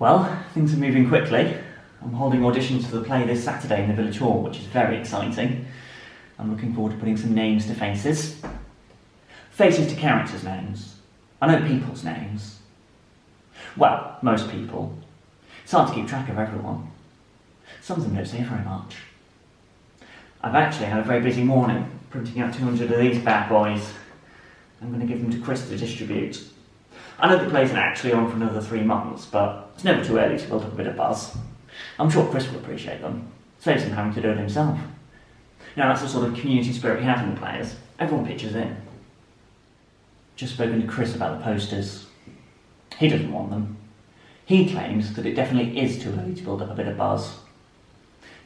Well, things are moving quickly. I'm holding auditions for the play this Saturday in the Village Hall, which is very exciting. I'm looking forward to putting some names to faces. Faces to characters' names. I know people's names. Well, most people. It's hard to keep track of everyone. Some of them don't say very much. I've actually had a very busy morning, printing out 200 of these bad boys. I'm going to give them to Chris to distribute. I know the play's not actually on for another 3 months, but it's never too early to build up a bit of buzz. I'm sure Chris will appreciate them. Saves him having to do it himself. You know, that's the sort of community spirit we have in the Players. Everyone pitches in. Just spoken to Chris about the posters. He doesn't want them. He claims that it definitely is too early to build up a bit of buzz.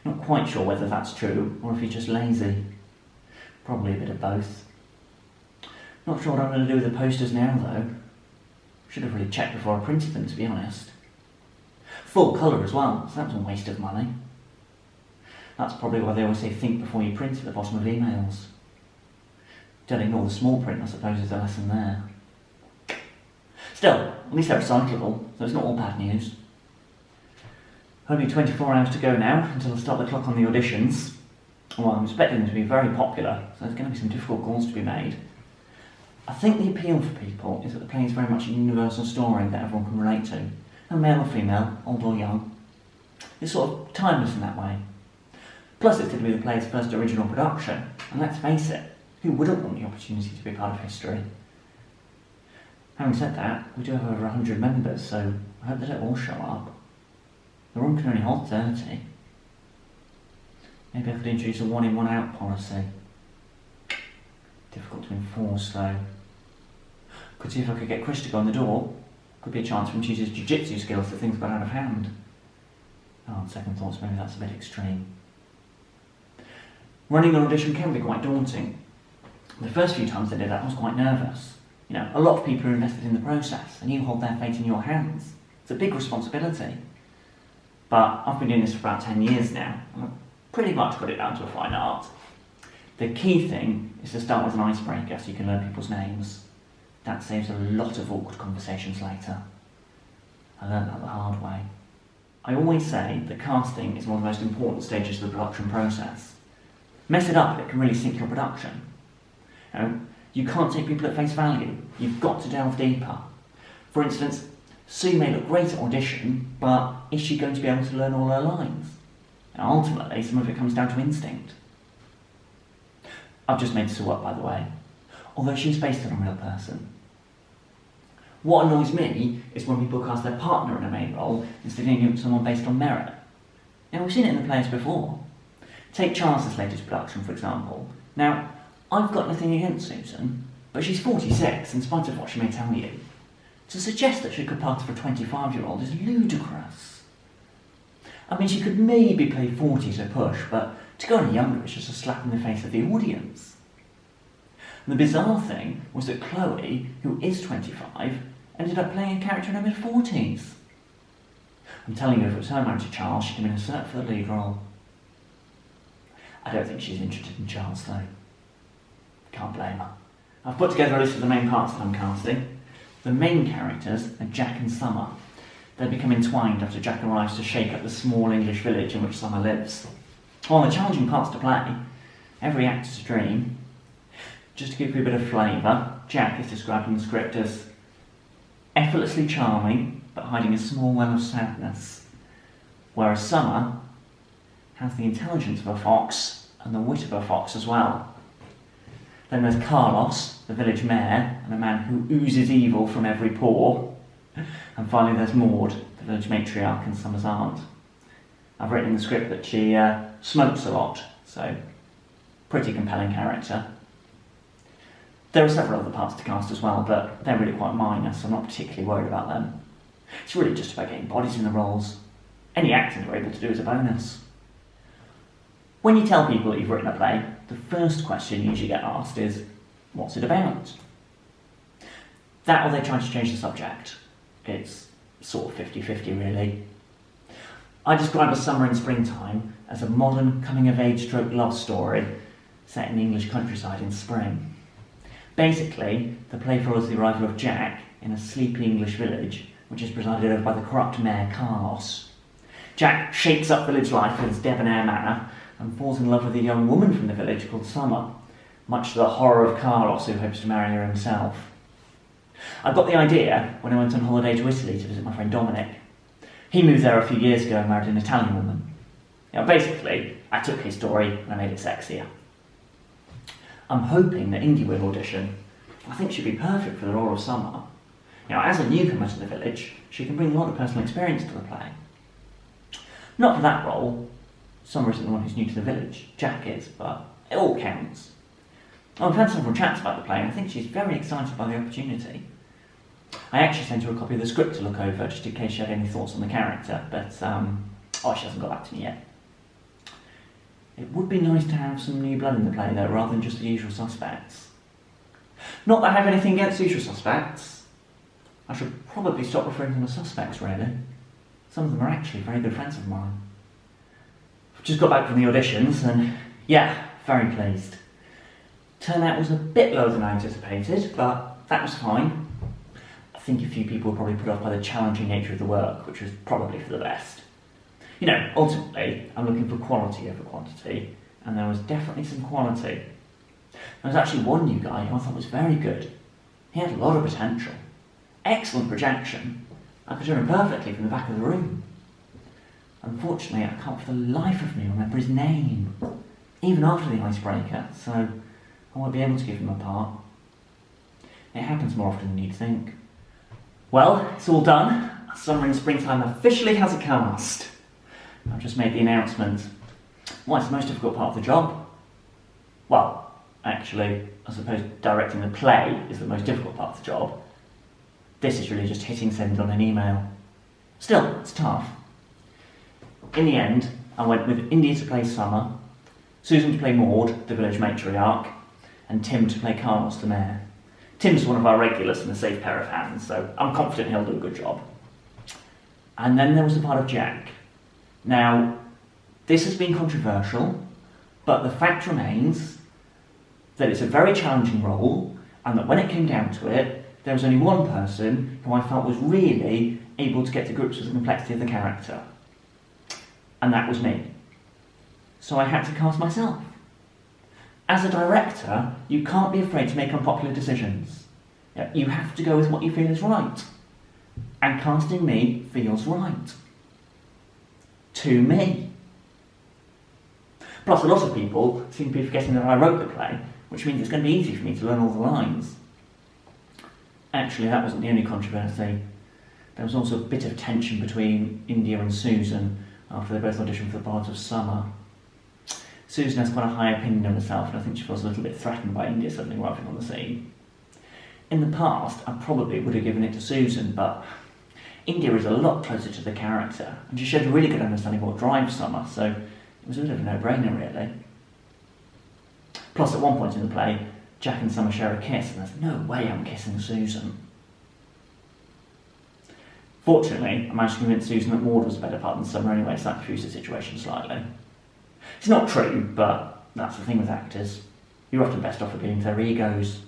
Not quite sure whether that's true, or if he's just lazy. Probably a bit of both. Not sure what I'm going to do with the posters now, though. Should have really checked before I printed them, to be honest. Full colour as well, so that was a waste of money. That's probably why they always say think before you print at the bottom of emails. Don't ignore the small print, I suppose, is the lesson there. Still, at least they're recyclable, so it's not all bad news. Only 24 hours to go now until I start the clock on the auditions. Well, I'm expecting them to be very popular, so there's going to be some difficult calls to be made. I think the appeal for people is that the play is very much a universal story that everyone can relate to. No male or female, old or young. It's sort of timeless in that way. Plus it's going to be the play's first original production, and let's face it, who wouldn't want the opportunity to be part of history? Having said that, we do have over 100 members, so I hope they don't all show up. The room can only hold 30. Maybe I could introduce a one-in, one-out policy. Difficult to enforce, though. Could see if I could get Chris to go on the door. Could be a chance for him to use his jiu-jitsu skills if things got out of hand. Oh, on second thoughts, maybe that's a bit extreme. Running an audition can be quite daunting. The first few times I did that, I was quite nervous. You know, a lot of people are invested in the process, and you hold their fate in your hands. It's a big responsibility. But I've been doing this for about 10 years now, and I've pretty much got it down to a fine art. The key thing is to start with an icebreaker so you can learn people's names. That saves a lot of awkward conversations later. I learned that the hard way. I always say that casting is one of the most important stages of the production process. Mess it up, it can really sink your production. You know, you can't take people at face value. You've got to delve deeper. For instance, Sue may look great at audition, but is she going to be able to learn all her lines? And ultimately, some of it comes down to instinct. I've just made Sue up, by the way, although she's based on a real person. What annoys me is when people cast their partner in a main role instead of giving someone based on merit. Now, we've seen it in the Players before. Take Charles' latest production, for example. Now, I've got nothing against Susan, but she's 46, in spite of what she may tell you. To suggest that she could pass for a 25-year-old is ludicrous. I mean, she could maybe play 40 to push, but to go any younger is just a slap in the face of the audience. And the bizarre thing was that Chloe, who is 25, ended up playing a character in her mid-40s. I'm telling you, if it was her married to Charles, she'd have been a cert for the lead role. I don't think she's interested in Charles, though. Can't blame her. I've put together a list of the main parts that I'm casting. The main characters are Jack and Summer. They become entwined after Jack arrives to shake up the small English village in which Summer lives. While they're challenging parts to play, every act is a dream. Just to give you a bit of flavour, Jack is described in the script as effortlessly charming, but hiding a small well of sadness, whereas Summer has the intelligence of a fox and the wit of a fox as well. Then there's Carlos, the village mayor, and a man who oozes evil from every pore. And finally there's Maud, the village matriarch and Summer's aunt. I've written in the script that she smokes a lot, so pretty compelling character. There are several other parts to cast as well, but they're really quite minor, so I'm not particularly worried about them. It's really just about getting bodies in the roles. Any acting they're able to do is a bonus. When you tell people that you've written a play, the first question you usually get asked is, what's it about? That or they try to change the subject. It's sort of 50-50 really. I describe A Summer in Springtime as a modern coming-of-age stroke love story set in the English countryside in spring. Basically, the play follows the arrival of Jack in a sleepy English village which is presided over by the corrupt Mayor Carlos. Jack shakes up village life with his debonair manner and falls in love with a young woman from the village called Summer, much to the horror of Carlos, who hopes to marry her himself. I got the idea when I went on holiday to Italy to visit my friend Dominic. He moved there a few years ago and married an Italian woman. Basically, I took his story and I made it sexier. I'm hoping that Indy will audition. I think she'd be perfect for the role of Summer. As a newcomer to the village, she can bring a lot of personal experience to the play. Not for that role. Summer isn't the one who's new to the village. Jack is, but it all counts. I've had several chats about the play and I think she's very excited by the opportunity. I actually sent her a copy of the script to look over just in case she had any thoughts on the character, but she hasn't got back to me yet. It would be nice to have some new blood in the play though, rather than just the usual suspects. Not that I have anything against the usual suspects. I should probably stop referring to them as suspects, really. Some of them are actually very good friends of mine. I've just got back from the auditions and, yeah, very pleased. Turnout was a bit lower than I anticipated, but that was fine. I think a few people were probably put off by the challenging nature of the work, which was probably for the best. Ultimately, I'm looking for quality over quantity, and there was definitely some quality. There was actually one new guy who I thought was very good. He had a lot of potential. Excellent projection. I could hear him perfectly from the back of the room. Unfortunately, I can't for the life of me remember his name, even after the icebreaker, so I won't be able to give him a part. It happens more often than you'd think. Well, it's all done. Summer in Springtime officially has a cast. I've just made the announcement. Well, it's the most difficult part of the job. Well, actually, I suppose directing the play is the most difficult part of the job. This is really just hitting send on an email. Still, it's tough. In the end, I went with India to play Summer, Susan to play Maud, the village matriarch, and Tim to play Carlos, the mayor. Tim's one of our regulars and a safe pair of hands, so I'm confident he'll do a good job. And then there was the part of Jack. Now, this has been controversial, but the fact remains that it's a very challenging role, and that when it came down to it, there was only one person who I felt was really able to get to grips with the complexity of the character. And that was me. So I had to cast myself. As a director, you can't be afraid to make unpopular decisions. You have to go with what you feel is right. And casting me feels right. To me. Plus, a lot of people seem to be forgetting that I wrote the play, which means it's going to be easy for me to learn all the lines. Actually, that wasn't the only controversy. There was also a bit of tension between India and Susan after they both auditioned for the part of Summer. Susan has quite a high opinion of herself, and I think she feels a little bit threatened by India suddenly arriving on the scene. In the past, I probably would have given it to Susan, but India is a lot closer to the character, and she showed a really good understanding of what drives Summer, so it was a bit of a no-brainer, really. Plus, at one point in the play, Jack and Summer share a kiss, and there's no way I'm kissing Susan. Fortunately, I managed to convince Susan that Maud was a better part than Summer anyway, so that diffused the situation slightly. It's not true, but that's the thing with actors. You're often best off appealing to their egos.